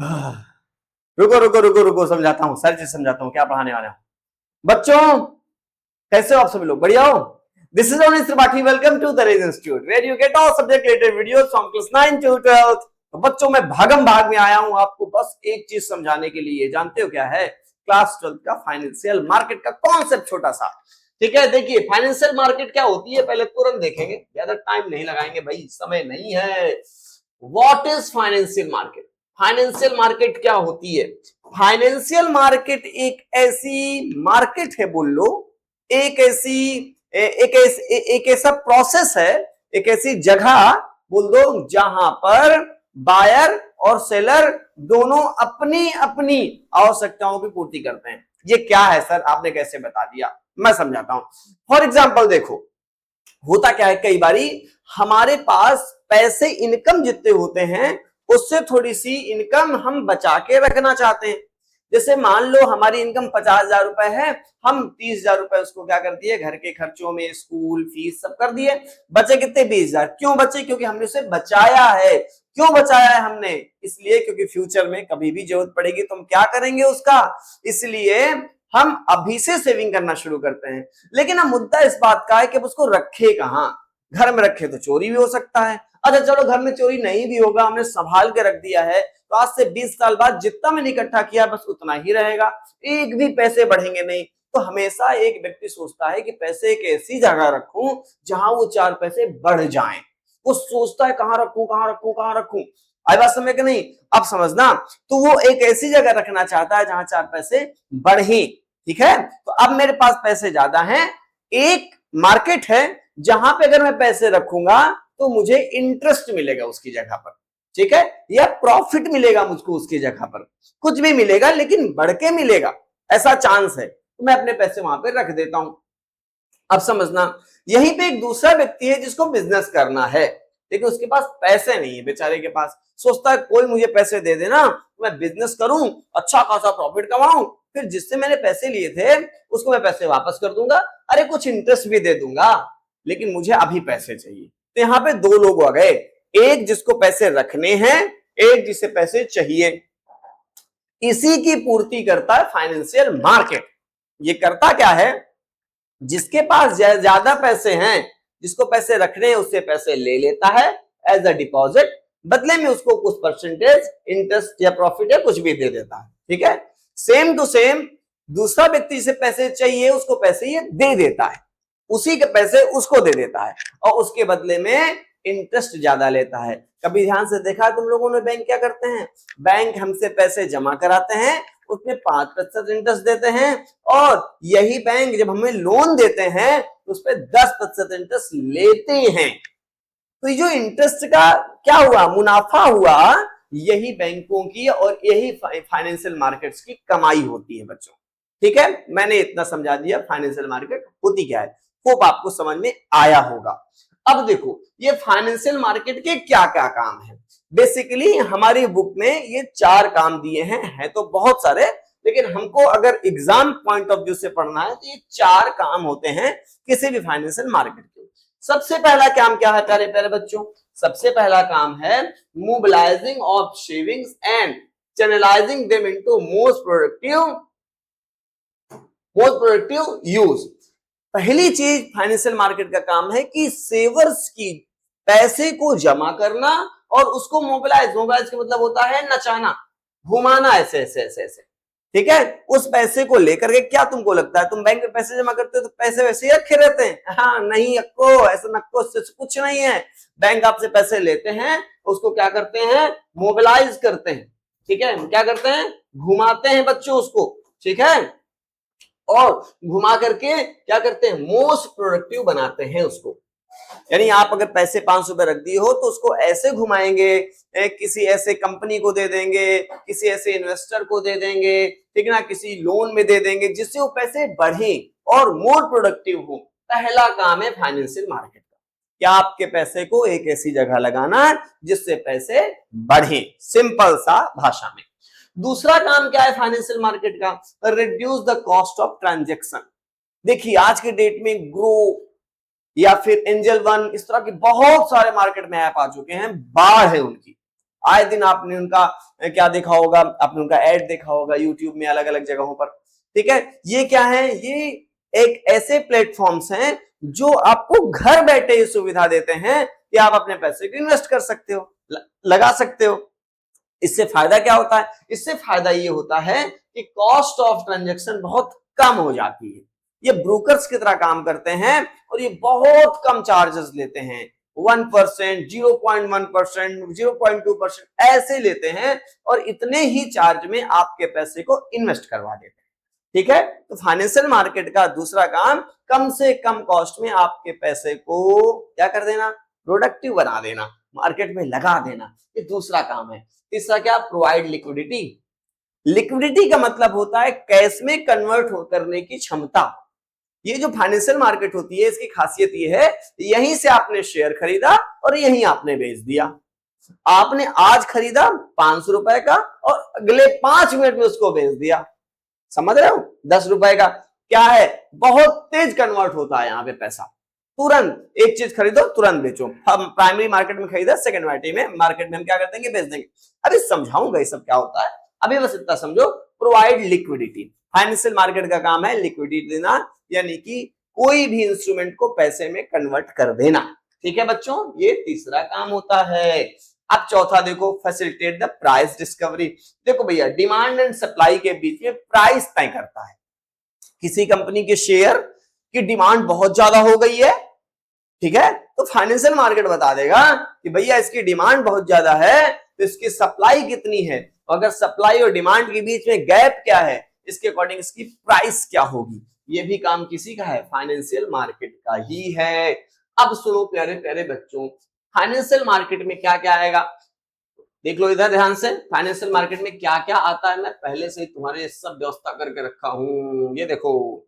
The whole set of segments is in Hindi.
रुको रुको रुको रुको, समझाता हूँ, सारी चीज समझाता हूँ क्या पढ़ाने वाला हूँ। बच्चों कैसे हो आप सभी लोग, बढ़िया हो? This is only Tripathi, welcome to the Raise institute where you get all subject related videos from class 9 to 12। तो बच्चों मैं भागम भाग में आया हूँ आपको बस एक चीज समझाने के लिए। जानते हो क्या है? क्लास 12 का फाइनेंशियल मार्केट का कॉन्सेप्ट छोटा सा। ठीक है, देखिए फाइनेंशियल मार्केट क्या होती है पहले तुरंत देखेंगे, ज्यादा टाइम नहीं लगाएंगे भाई, समय नहीं है। What is financial market? Financial market क्या होती है? फाइनेंशियल मार्केट एक ऐसी मार्केट है, बोल लो, एक ऐसा प्रोसेस है, एक ऐसी जगह बोल दो जहां पर बायर और सेलर दोनों अपनी अपनी आवश्यकताओं की पूर्ति करते हैं। ये क्या है सर, आपने कैसे बता दिया? मैं समझाता हूं। फॉर एग्जाम्पल देखो, होता क्या है, कई बारी हमारे पास पैसे इनकम जितने होते हैं उससे थोड़ी सी इनकम हम बचा के रखना चाहते हैं। जैसे मान लो हमारी इनकम 50,000 रुपए है, हम 30,000 रुपए उसको क्या कर दिए, घर के खर्चों में, स्कूल फीस सब कर दिए, बचे कितने? 20,000। क्यों बचे? क्योंकि हमने उसे बचाया है। क्यों बचाया है हमने? इसलिए क्योंकि फ्यूचर में कभी भी जरूरत पड़ेगी तो हम क्या करेंगे उसका, इसलिए हम अभी से सेविंग करना शुरू करते हैं। लेकिन अब मुद्दा इस बात का है कि अब उसको रखे कहां? घर में रखे तो चोरी भी हो सकता है। अच्छा चलो घर में चोरी नहीं भी होगा, हमने संभाल के रख दिया है, तो आज से 20 साल बाद जितना मैंने इकट्ठा किया बस उतना ही रहेगा, एक भी पैसे बढ़ेंगे नहीं। तो हमेशा एक व्यक्ति सोचता है कि पैसे एक ऐसी जगह रखूं जहां वो 4 पैसे बढ़ जाएं। वो सोचता है कहां रखूं कहां रखूं कहां रखूं। आई बात समझ के नहीं? अब समझना। तो वो एक ऐसी जगह रखना चाहता है जहां 4 पैसे बढ़े। ठीक है, तो अब मेरे पास पैसे ज्यादा हैं, एक मार्केट है जहां पे अगर मैं पैसे रखूंगा तो मुझे इंटरेस्ट मिलेगा उसकी जगह पर। ठीक है, या प्रॉफिट मिलेगा मुझको उसकी जगह पर, कुछ भी मिलेगा लेकिन बढ़ के मिलेगा, ऐसा चांस है, तो मैं अपने पैसे वहां पे रख देता हूं। अब समझना, यहीं पे एक दूसरा व्यक्ति है जिसको बिजनेस करना है, लेकिन उसके पास पैसे नहीं है बेचारे के पास। सोचता है कोई मुझे पैसे दे देना, मैं बिजनेस करूं, अच्छा खासा प्रॉफिट कमाऊं, फिर जिससे मैंने पैसे लिए थे उसको मैं पैसे वापस कर दूंगा, अरे कुछ इंटरेस्ट भी दे दूंगा, लेकिन मुझे अभी पैसे चाहिए। तो यहाँ पे दो लोग आ गए, एक जिसको पैसे रखने हैं, एक जिसे पैसे चाहिए। इसी की पूर्ति करता है फाइनेंशियल मार्केट। ये करता क्या है, जिसके पास ज्यादा पैसे हैं, जिसको पैसे रखने हैं, उससे पैसे ले लेता है एज अ डिपॉजिट, बदले में उसको कुछ परसेंटेज इंटरेस्ट या प्रॉफिट या कुछ भी दे देता है। ठीक है, सेम टू सेम दूसरा व्यक्ति जिसे पैसे चाहिए उसको पैसे ये दे देता है, उसी के पैसे उसको दे देता है और उसके बदले में इंटरेस्ट ज्यादा लेता है। कभी ध्यान से देखा तुम लोगों ने, बैंक क्या करते हैं, बैंक हमसे पैसे जमा कराते हैं, उसमें 5% इंटरेस्ट देते हैं, और यही बैंक जब हमें लोन देते हैं तो उस पर 10% इंटरेस्ट लेते हैं। तो ये जो इंटरेस्ट का क्या हुआ, मुनाफा हुआ, यही बैंकों की और यही फाइनेंशियल मार्केट्स की कमाई होती है बच्चों। ठीक है, मैंने इतना समझा दिया फाइनेंशियल मार्केट होती क्या है, होप आपको समझ में आया होगा। अब देखो ये फाइनेंशियल मार्केट के क्या क्या काम है। बेसिकली हमारी बुक में ये 4 काम दिए हैं, है तो बहुत सारे, लेकिन हमको अगर एग्जाम पॉइंट ऑफ व्यू से पढ़ना है तो ये 4 काम होते हैं किसी भी फाइनेंशियल मार्केट के। सबसे पहला काम क्या है प्यारे प्यारे बच्चों, सबसे पहला काम है mobilising of savings and channelising them into most productive use. पहली चीज फाइनेंशियल मार्केट का काम है कि सेवर्स की पैसे को जमा करना और उसको मोबिलाइज का मतलब होता है नचाना, घुमाना, ऐसे ऐसे ऐसे ऐसे। ठीक है, उस पैसे को लेकर के, क्या तुमको लगता है तुम बैंक में पैसे जमा करते हो तो पैसे वैसे ही रखे रहते हैं? हाँ नहीं अक्को, ऐसा नक्को, कुछ नहीं है। बैंक आपसे पैसे लेते हैं, उसको क्या करते हैं, मोबिलाइज करते हैं। ठीक है, क्या करते हैं, घुमाते हैं बच्चों उसको। ठीक है, और घुमा करके क्या करते हैं, मोस्ट प्रोडक्टिव बनाते हैं उसको। यानी आप अगर पैसे 500 रुपए रख दिए हो तो उसको ऐसे घुमाएंगे, किसी ऐसे कंपनी को दे देंगे, किसी ऐसे इन्वेस्टर को दे देंगे, ठीक है ना, किसी लोन में दे देंगे जिससे वो पैसे बढ़े और मोर प्रोडक्टिव हो। पहला काम है फाइनेंशियल मार्केट का, क्या आपके पैसे को एक ऐसी जगह लगाना जिससे पैसे बढ़े, सिंपल सा भाषा में। दूसरा काम क्या है फाइनेंशियल मार्केट का, reduce the cost of transaction. देखिए आज के डेट में ग्रो या फिर एंजल वन, इस तरह के बहुत सारे मार्केट में ऐप आ चुके हैं, बाढ़ है उनकी। आए दिन आपने उनका क्या देखा होगा, आपने उनका एड देखा होगा यूट्यूब में अलग अलग जगहों पर। ठीक है, ये क्या है, ये एक ऐसे प्लेटफॉर्म्स हैं जो आपको घर बैठे ये सुविधा देते हैं कि आप अपने पैसे को इन्वेस्ट कर सकते हो, लगा सकते हो। इससे फायदा क्या होता है, इससे फायदा ये होता है कि कॉस्ट ऑफ ट्रांजैक्शन बहुत कम हो जाती है। ये ब्रोकर्स की तरह काम करते हैं और ये बहुत कम चार्जेस लेते हैं, 1%, 0.1%, 0.2% ऐसे लेते हैं और इतने ही चार्ज में आपके पैसे को इन्वेस्ट करवा देते हैं। ठीक है, तो फाइनेंशियल मार्केट का दूसरा काम कम से कम कॉस्ट में आपके पैसे को क्या कर देना, प्रोडक्टिव बना देना, मार्केट में लगा देना, ये दूसरा काम है। तीसरा क्या, प्रोवाइड लिक्विडिटी। लिक्विडिटी का मतलब होता है कैश में कन्वर्ट करने की क्षमता। ये जो फाइनेंशियल मार्केट होती है इसकी खासियत ये है, यहीं से आपने शेयर खरीदा और यहीं आपने बेच दिया। आपने आज खरीदा 500 रुपए का और अगले 5 मिनट में उसको बेच दिया, समझ रहे हो, 10 रुपए का। क्या है, बहुत तेज कन्वर्ट होता है यहाँ पे पैसा, तुरंत एक चीज खरीदो तुरंत बेचो। हम प्राइमरी मार्केट में खरीदा, सेकेंडरी मार्केट में हम क्या कर देंगे, बेच देंगे। अभी समझाऊंगा ये सब क्या होता है, अभी बस इतना समझो, प्रोवाइड लिक्विडिटी। फाइनेंशियल मार्केट का काम है लिक्विडिटी देना, यानी कि कोई भी इंस्ट्रूमेंट को पैसे में कन्वर्ट कर देना। ठीक है बच्चों, ये तीसरा काम होता है। अब चौथा देखो, फैसिलिटेट द प्राइस डिस्कवरी। देखो भैया, डिमांड एंड सप्लाई के बीच में प्राइस तय करता है। किसी कंपनी के शेयर की डिमांड बहुत ज्यादा हो गई है, ठीक है, तो फाइनेंशियल मार्केट बता देगा कि भैया इसकी डिमांड बहुत ज्यादा है, तो इसकी सप्लाई कितनी है, अगर सप्लाई और डिमांड के बीच में गैप क्या है, इसके अकॉर्डिंग इसकी प्राइस क्या होगी। ये भी काम किसी का है, फाइनेंशियल मार्केट का ही है। अब सुनो प्यारे प्यारे बच्चों, फाइनेंशियल मार्केट में क्या क्या आएगा, देख लो इधर ध्यान से। फाइनेंशियल मार्केट में क्या क्या आता है, मैं पहले से ही तुम्हारे सब व्यवस्था करके रखा हूं, ये देखो,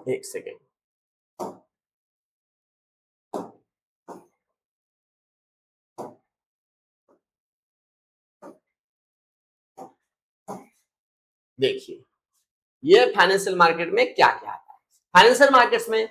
एक सेकेंड। देखिए, ये फाइनेंशियल मार्केट में क्या क्या आता है। फाइनेंशियल मार्केट्स में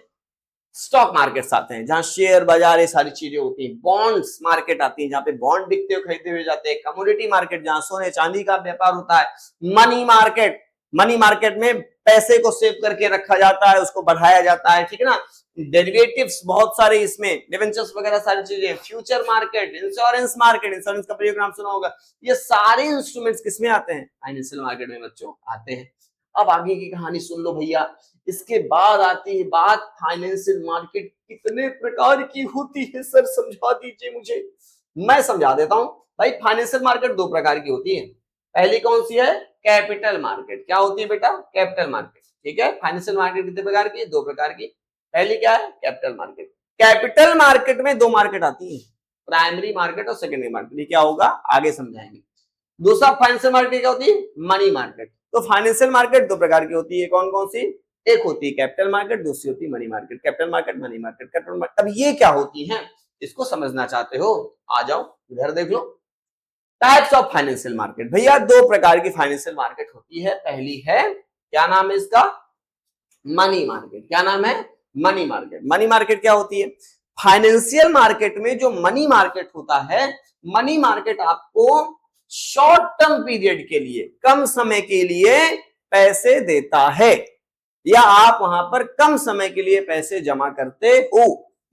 स्टॉक मार्केट्स आते हैं, जहां शेयर बाजार ये सारी चीजें होती हैं। बॉन्ड्स मार्केट आती है, जहां पे बॉन्ड बिकते हुए खरीदे हुए जाते हैं। कमोडिटी मार्केट, जहां सोने चांदी का व्यापार होता है। मनी मार्केट, मनी मार्केट में पैसे को सेव करके रखा जाता है, उसको बढ़ाया जाता है, ठीक है ना। डेरिवेटिव्स बहुत सारे इसमें, डिवेंचर्स वगैरह सारी चीजें। Future market, insurance market, insurance का प्रयोग नाम सुना होगा। ये सारे इंस्ट्रूमेंट्स किसमें आते हैं, फाइनेंशियल मार्केट में बच्चों आते हैं। अब आगे की कहानी सुन लो भैया। इसके बाद आती है बात, फाइनेंशियल मार्केट कितने प्रकार की होती है, सर समझा दीजिए मुझे। मैं समझा देता हूं भाई। फाइनेंशियल मार्केट 2 प्रकार की होती है। पहली कौन सी है, कैपिटल मार्केट। क्या होती है बेटा, कैपिटल मार्केट। ठीक है, फाइनेंशियल मार्केट कितने प्रकार की, 2 प्रकार की। पहली क्या है, कैपिटल मार्केट। कैपिटल मार्केट में 2 मार्केट आती है, प्राइमरी मार्केट और सेकेंडरी मार्केट। ये क्या होगा आगे समझाएंगे। दूसरा फाइनेंशियल मार्केट क्या होती है, मनी मार्केट। तो फाइनेंशियल मार्केट 2 प्रकार की होती है, कौन कौन सी, एक होती है कैपिटल मार्केट, दूसरी होती है money market. Capital market, money market, capital market. अब ये क्या होती है, इसको समझना चाहते हो, आ जाओ इधर देख लो। Types of financial market. भैया 2 प्रकार की फाइनेंशियल मार्केट होती है। पहली है, क्या नाम है इसका, मनी मार्केट। क्या नाम है, मनी मार्केट। मनी मार्केट क्या होती है, फाइनेंशियल मार्केट में जो मनी मार्केट होता है, मनी मार्केट आपको शॉर्ट टर्म पीरियड के लिए, कम समय के लिए पैसे देता है, या आप वहां पर कम समय के लिए पैसे जमा करते हो।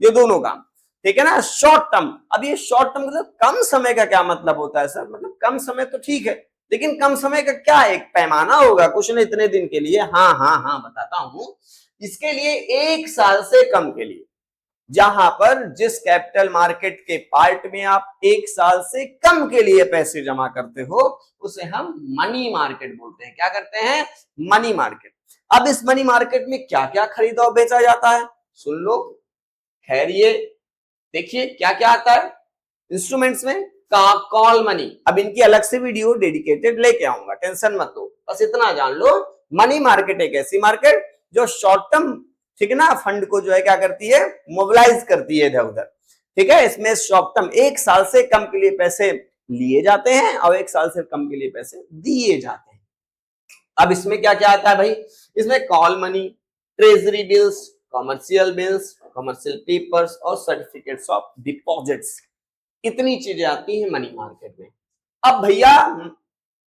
ये दोनों काम, ठीक है ना। शॉर्ट टर्म, अब ये शॉर्ट टर्म मतलब कम समय का क्या मतलब होता है सर, मतलब कम समय तो ठीक है, लेकिन कम समय का क्या एक पैमाना होगा, कुछ नहीं इतने दिन के लिए। हाँ बताता हूं। इसके लिए 1 साल से कम के लिए, जहां पर जिस कैपिटल मार्केट के पार्ट में आप 1 साल से कम के लिए पैसे जमा करते हो, उसे हम मनी मार्केट बोलते हैं। क्या करते हैं, मनी मार्केट। अब इस मनी मार्केट में क्या क्या खरीदा और बेचा जाता है, सुन लो। खैर ये देखिए क्या क्या आता है इंस्ट्रूमेंट्स में, कॉल मनी। अब इनकी अलग से वीडियो डेडिकेटेड लेके आऊंगा, टेंशन मत लो, बस इतना जान लो। मनी मार्केट एक ऐसी मार्केट जो शॉर्ट टर्म, ठीक है ना, फंड को जो है क्या करती है, मोबिलाइज करती है इधर उधर। ठीक है, इसमें शॉर्ट टर्म 1 साल से कम के लिए पैसे लिए जाते हैं और 1 साल से कम के लिए पैसे दिए जाते हैं। अब इसमें क्या क्या आता है भाई, इसमें call money, treasury bills, commercial bills, commercial papers और सर्टिफिकेट्स ऑफ डिपॉजिट्स। इतनी चीजें आती हैं मनी मार्केट में। अब भैया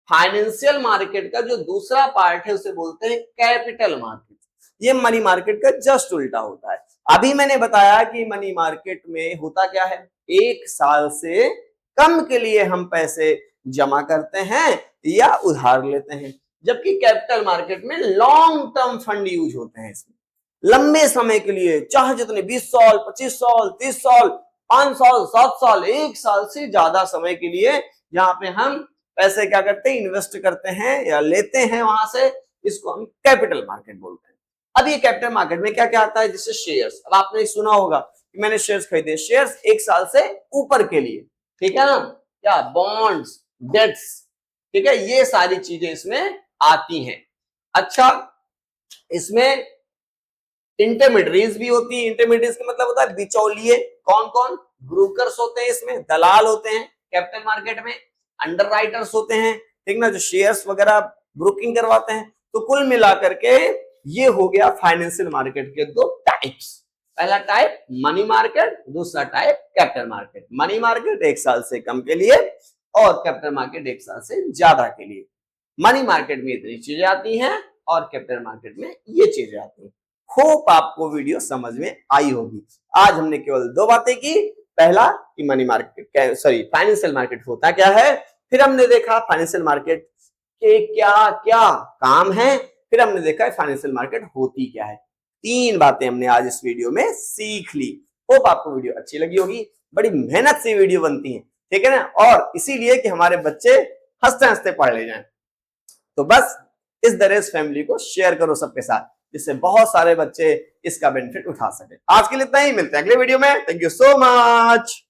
फाइनेंशियल मार्केट का जो दूसरा पार्ट है उसे बोलते हैं कैपिटल मार्केट। ये मनी मार्केट का जस्ट उल्टा होता है। अभी मैंने बताया कि मनी मार्केट में होता क्या है, 1 साल से कम के लिए हम पैसे जमा करते हैं या उधार लेते हैं, जबकि कैपिटल मार्केट में लॉन्ग टर्म फंड यूज होते हैं। इसमें लंबे समय के लिए, चाहे जितने 20 साल, 25 साल, 30 साल, 5 साल, 7 साल, 1 साल से ज्यादा समय के लिए, जहां पे हम पैसे क्या करते हैं, इन्वेस्ट करते हैं या लेते हैं वहां से, इसको हम कैपिटल मार्केट बोलते हैं। अब ये कैपिटल मार्केट में क्या क्या आता है, जैसे शेयर्स। अब आपने सुना होगा कि मैंने शेयर्स खरीदे, शेयर्स 1 साल से ऊपर के लिए, ठीक है ना, क्या बॉन्ड्स, डेट्स, ठीक है, ये सारी चीजें इसमें आती हैं। अच्छा, इसमें इंटरमीडिएट्स भी होती है। इंटरमीडिएट्स का मतलब होता है बिचौलिए। कौन कौन? ब्रोकर्स होते हैं, इसमें दलाल होते हैं कैपिटल मार्केट में, अंडरराइटर्स होते हैं, ठीक ना, जो शेयर्स वगैरह ब्रोकिंग करवाते हैं। तो कुल मिलाकर के ये हो गया फाइनेंशियल मार्केट के 2 टाइप्स। पहला टाइप मनी मार्केट, दूसरा type capital market. Money market 1 साल से कम के लिए और कैपिटल मार्केट 1 साल से ज्यादा के लिए। मनी मार्केट में इतनी चीजें आती हैं और कैपिटल मार्केट में ये चीजें आती हैं। होप आपको वीडियो समझ में आई होगी। आज हमने केवल 2 बातें की। पहला कि money market, sorry, financial market होता क्या है, फिर हमने देखा फाइनेंशियल मार्केट के क्या क्या काम है, फिर हमने देखा फाइनेंशियल मार्केट होती क्या है। 3 बातें हमने आज इस वीडियो में सीख ली। होप आपको वीडियो अच्छी लगी होगी। बड़ी मेहनत से वीडियो बनती है, ठीक है ना, और इसीलिए कि हमारे बच्चे हंसते हंसते पढ़ ले जाएं। तो बस इस दरेज फैमिली को शेयर करो सबके साथ, जिससे बहुत सारे बच्चे इसका बेनिफिट उठा सके। आज के लिए इतना ही, मिलते हैं अगले वीडियो में। Thank you so much.